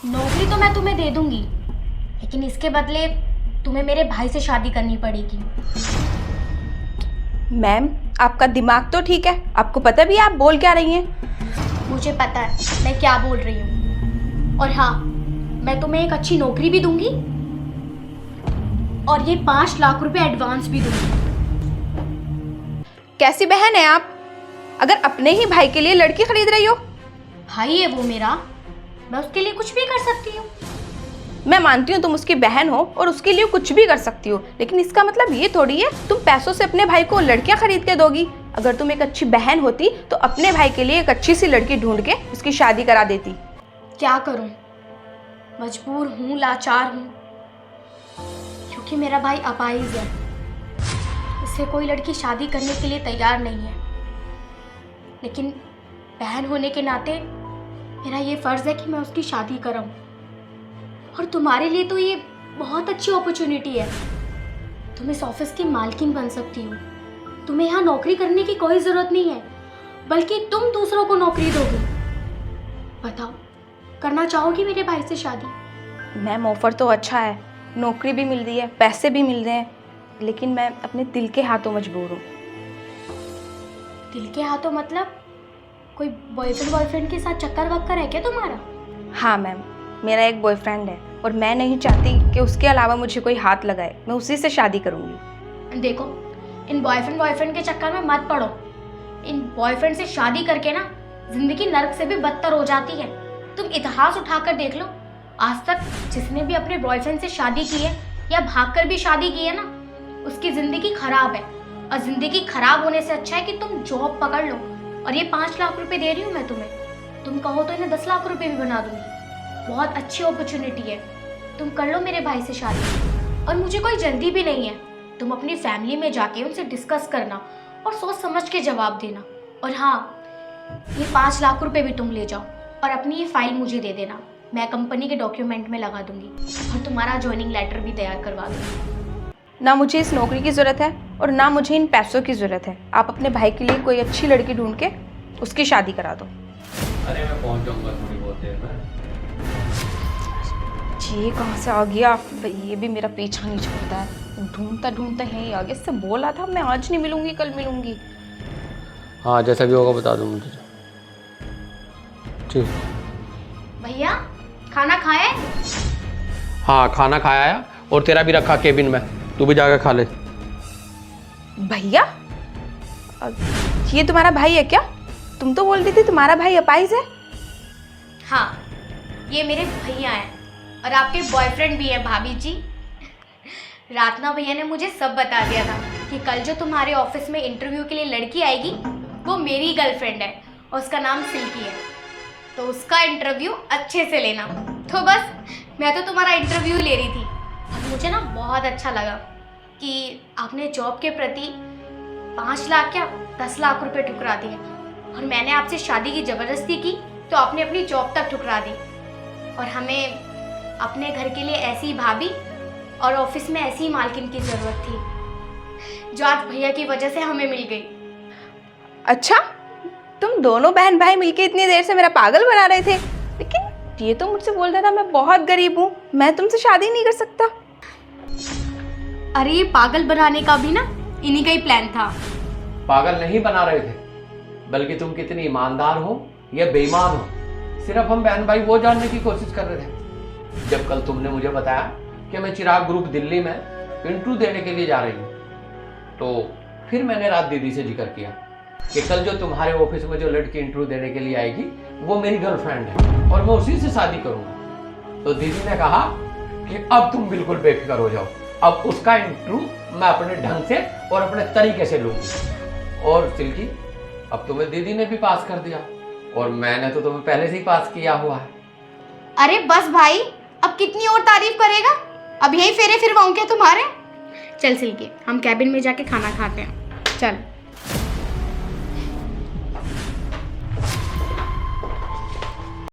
नौकरी तो मैं तुम्हें दे दूंगी, लेकिन इसके बदले तुम्हें मेरे भाई से शादी करनी पड़ेगी। मैम, आपका दिमाग तो ठीक है, आपको पता भी है आप बोल क्या रही हैं? मुझे पता है मैं क्या बोल रही हूँ। और हाँ, मैं तुम्हें एक अच्छी नौकरी भी दूंगी और ये 5 लाख रुपए एडवांस भी दूंगी। कैसी बहन है आप, अगर अपने ही भाई के लिए लड़की खरीद रही हो? भाई है वो मेरा, मैं उसके लिए कुछ भी कर सकती हूँ। मैं मानती हूँ तुम उसकी बहन हो और उसके लिए कुछ भी कर सकती हो, लेकिन इसका मतलब ये थोड़ी है तुम पैसों से अपने भाई को लड़कियां खरीद के दोगी। अगर तुम एक अच्छी बहन होती तो अपने भाई के लिए एक अच्छी सी लड़की ढूंढ के उसकी शादी करा देती। क्या करूँ, मजबूर हूँ, लाचार हूँ, क्योंकि मेरा भाई अपाहिज है। इससे कोई लड़की शादी करने के लिए तैयार नहीं है, लेकिन बहन होने के नाते मेरा ये फर्ज है कि मैं उसकी शादी कराऊं। और तुम्हारे लिए तो ये बहुत अच्छी अपॉर्चुनिटी है, तुम इस ऑफिस की मालकिन बन सकती हो। तुम्हें यहाँ नौकरी करने की कोई ज़रूरत नहीं है, बल्कि तुम दूसरों को नौकरी दोगी। बताओ, करना चाहोगी मेरे भाई से शादी? मैम, ऑफर तो अच्छा है, नौकरी भी मिल रही है, पैसे भी मिल रहे हैं, लेकिन मैं अपने दिल के हाथों मजबूर हूँ। दिल के हाथों मतलब कोई बॉयफ्रेंड के साथ चक्कर वक्कर है क्या तुम्हारा? हाँ मैम, मेरा एक बॉयफ्रेंड है और मैं नहीं चाहती कि उसके अलावा मुझे कोई हाथ लगाए। मैं उसी से शादी करूँगी। देखो, इन बॉयफ्रेंड के चक्कर में मत पड़ो। इन बॉयफ्रेंड से शादी करके ना जिंदगी नर्क से भी बदतर हो जाती है। तुम इतिहास उठाकर देख लो, आज तक जिसने भी अपने बॉयफ्रेंड से शादी की है या भागकर भी शादी की है ना, उसकी जिंदगी खराब है। और जिंदगी खराब होने से अच्छा है कि तुम जॉब पकड़ लो। और ये 5 लाख रुपए दे रही हूँ मैं तुम्हें, तुम कहो तो इन्हें 10 लाख रुपए भी बना दूंगी। बहुत अच्छी अपॉर्चुनिटी है, तुम कर लो मेरे भाई से शादी। और मुझे कोई जल्दी भी नहीं है, तुम अपनी फैमिली में जाके उनसे डिस्कस करना और सोच समझ के जवाब देना। और हाँ, ये 5 लाख रुपए भी तुम ले जाओ और अपनी ये फाइल मुझे दे देना, मैं कंपनी के डॉक्यूमेंट में लगा दूंगी और तुम्हारा ज्वाइनिंग लेटर भी तैयार करवा दूंगी। ना मुझे इस नौकरी की ज़रूरत है और ना मुझे इन पैसों की ज़रूरत है। आप अपने भाई के लिए कोई अच्छी लड़की ढूंढ के उसकी शादी करा दो। अरे मैं पहुंच जाऊंगा थोड़ी बहुत देर में। ये कहाँ से आ गया? ये भी मेरा पीछा नहीं छोड़ता है, ढूंढता ढूंढता यहीं आ गया। इससे बोला था मैं आज नहीं मिलूंगी, कल मिलूंगी। हाँ, जैसा भी होगा बता दूंगा तुझे। ठीक। भैया, खाना खाए? हाँ, खाना खाया है और तेरा भी रखा केबिन में, तू भी जाकर खा ले। भैया? ये तुम्हारा भाई है क्या? तुम तो बोल रही थी तुम्हारा भाई अपाहिज है। हाँ, ये मेरे भैया हैं और आपके बॉयफ्रेंड भी हैं भाभी जी। रात ना भैया ने मुझे सब बता दिया था कि कल जो तुम्हारे ऑफिस में इंटरव्यू के लिए लड़की आएगी वो मेरी गर्लफ्रेंड है और उसका नाम सिल्की है, तो उसका इंटरव्यू अच्छे से लेना। तो बस मैं तो तुम्हारा इंटरव्यू ले रही थी और मुझे ना बहुत अच्छा लगा कि आपने जॉब के प्रति 5 लाख क्या 10 लाख रुपए ठुकरा दिए, और मैंने आपसे शादी की ज़बरदस्ती की तो आपने अपनी जॉब तक ठुकरा दी। और हमें अपने घर के लिए ऐसी भाभी और ऑफिस में ऐसी मालकिन की ज़रूरत थी, जो आज भैया की वजह से हमें मिल गई। अच्छा, तुम दोनों बहन भाई मिलके इतनी देर से मेरा पागल बना रहे थे, लेकिन ये तो मुझसे बोल रहा था मैं बहुत गरीब हूँ, मैं तुमसे शादी नहीं कर सकता। अरे ये पागल बनाने का भी ना इन्हीं का ही प्लान था। पागल नहीं बना रहे थे, बल्कि तुम कितनी ईमानदार हो या बेईमान हो, सिर्फ हम बहन भाई वो जानने की कोशिश कर रहे थे। जब कल तुमने मुझे बताया कि मैं चिराग ग्रुप दिल्ली में इंटरव्यू देने के लिए जा रही हूँ, तो फिर मैंने रात दीदी से जिक्र किया कि कल जो तुम्हारे ऑफिस में जो लड़की इंटरव्यू देने के लिए आएगी वो मेरी गर्लफ्रेंड है और मैं उसी से शादी करूँगा। तो दीदी ने कहा कि अब तुम बिल्कुल बेफिक्र हो जाओ, अब उसका इंटरव्यू मैं अपने ढंग से और अपने तरीके से लूँगी। और सिल्की, अब तुम्हें दीदी ने भी पास कर दिया और मैंने तो तुम्हें पहले से ही पास किया हुआ है। अरे बस भाई, अब कितनी और तारीफ करेगा? अब यही फेरे फिरवाऊं क्या तुम्हारे? चल सिल्की, हम कैबिन में जाके खाना खाते हैं, चल।